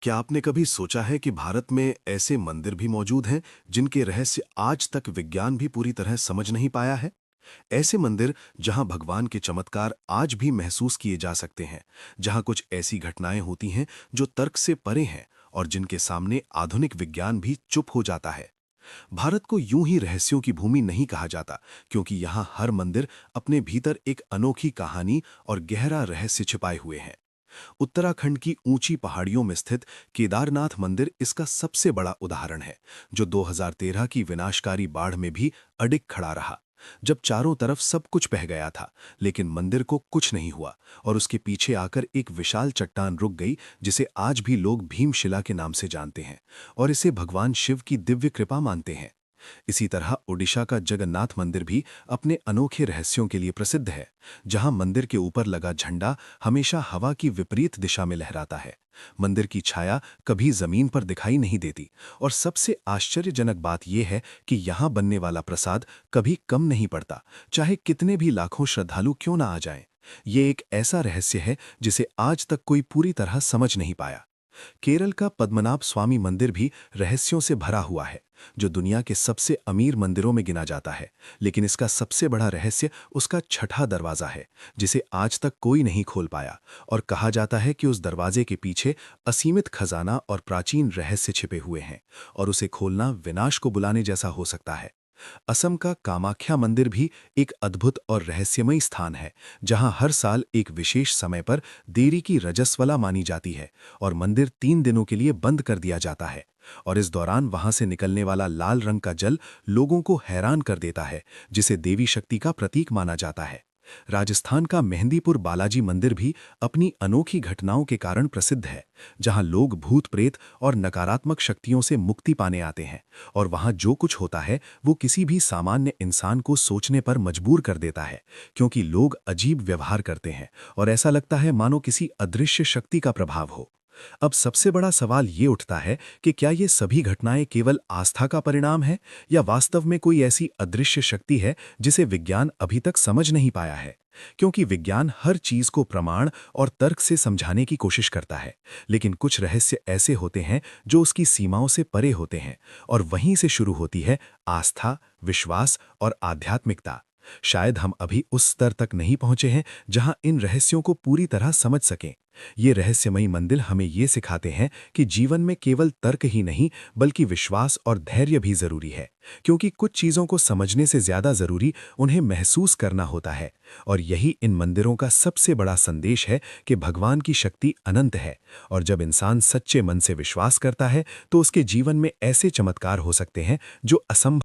क्या आपने कभी सोचा है कि भारत में ऐसे मंदिर भी मौजूद हैं जिनके रहस्य आज तक विज्ञान भी पूरी तरह समझ नहीं पाया है? ऐसे मंदिर जहां भगवान के चमत्कार आज भी महसूस किए जा सकते हैं, जहां कुछ ऐसी घटनाएं होती हैं जो तर्क से परे हैं और जिनके सामने आधुनिक विज्ञान भी चुप हो जाता है। भारत को यूं ही रहस्यों की भूमि नहीं कहा जाता, क्योंकि यहां हर मंदिर अपने भीतर एक अनोखी कहानी और गहरा रहस्य छिपाए हुए हैं। उत्तराखंड की ऊंची पहाड़ियों में स्थित केदारनाथ मंदिर इसका सबसे बड़ा उदाहरण है, जो 2013 की विनाशकारी बाढ़ में भी अडिग खड़ा रहा। जब चारों तरफ सब कुछ बह गया था, लेकिन मंदिर को कुछ नहीं हुआ और उसके पीछे आकर एक विशाल चट्टान रुक गई, जिसे आज भी लोग भीमशिला के नाम से जानते हैं और इसे भगवान शिव की दिव्य कृपा मानते हैं। इसी तरह ओडिशा का जगन्नाथ मंदिर भी अपने अनोखे रहस्यों के लिए प्रसिद्ध है, जहां मंदिर के ऊपर लगा झंडा हमेशा हवा की विपरीत दिशा में लहराता है। मंदिर की छाया कभी जमीन पर दिखाई नहीं देती और सबसे आश्चर्यजनक बात यह है कि यहां बनने वाला प्रसाद कभी कम नहीं पड़ता, चाहे कितने भी लाखों श्रद्धालु क्यों ना आ जाएं। ये एक ऐसा रहस्य है जिसे आज तक कोई पूरी तरह समझ नहीं पाया। केरल का पद्मनाभ स्वामी मंदिर भी रहस्यों से भरा हुआ है, जो दुनिया के सबसे अमीर मंदिरों में गिना जाता है। लेकिन इसका सबसे बड़ा रहस्य उसका छठा दरवाजा है, जिसे आज तक कोई नहीं खोल पाया और कहा जाता है कि उस दरवाजे के पीछे असीमित खजाना और प्राचीन रहस्य छिपे हुए हैं और उसे खोलना विनाश को बुलाने जैसा हो सकता है। असम का कामाख्या मंदिर भी एक अद्भुत और रहस्यमयी स्थान है, जहां हर साल एक विशेष समय पर देरी की रजस्वला मानी जाती है और मंदिर 3 दिनों के लिए बंद कर दिया जाता है। और इस दौरान वहां से निकलने वाला लाल रंग का जल लोगों को हैरान कर देता है, जिसे देवी शक्ति का प्रतीक माना जाता है। राजस्थान का मेहंदीपुर बालाजी मंदिर भी अपनी अनोखी घटनाओं के कारण प्रसिद्ध है, जहां लोग भूत प्रेत और नकारात्मक शक्तियों से मुक्ति पाने आते हैं और वहां जो कुछ होता है वो किसी भी सामान्य इंसान को सोचने पर मजबूर कर देता है, क्योंकि लोग अजीब व्यवहार करते हैं और ऐसा लगता है मानो किसी अदृश्य शक्ति का प्रभाव हो। अब सबसे बड़ा सवाल ये उठता है कि क्या ये सभी घटनाएं केवल आस्था का परिणाम है या वास्तव में कोई ऐसी अदृश्य शक्ति है जिसे विज्ञान अभी तक समझ नहीं पाया है। क्योंकि विज्ञान हर चीज को प्रमाण और तर्क से समझाने की कोशिश करता है, लेकिन कुछ रहस्य ऐसे होते हैं जो उसकी सीमाओं से परे होते हैं और वहीं से शुरू होती है आस्था, विश्वास और आध्यात्मिकता। शायद हम अभी उस स्तर तक नहीं पहुंचे हैं जहां इन रहस्यों को पूरी तरह समझ सकें। ये रहस्यमयी मंदिर हमें ये सिखाते हैं कि जीवन में केवल तर्क ही नहीं, बल्कि विश्वास और धैर्य भी जरूरी है, क्योंकि कुछ चीजों को समझने से ज्यादा जरूरी उन्हें महसूस करना होता है। और यही इन मंदिरों का सबसे बड़ा संदेश है कि भगवान की शक्ति अनंत है और जब इंसान सच्चे मन से विश्वास करता है तो उसके जीवन में ऐसे चमत्कार हो सकते हैं जो असंभव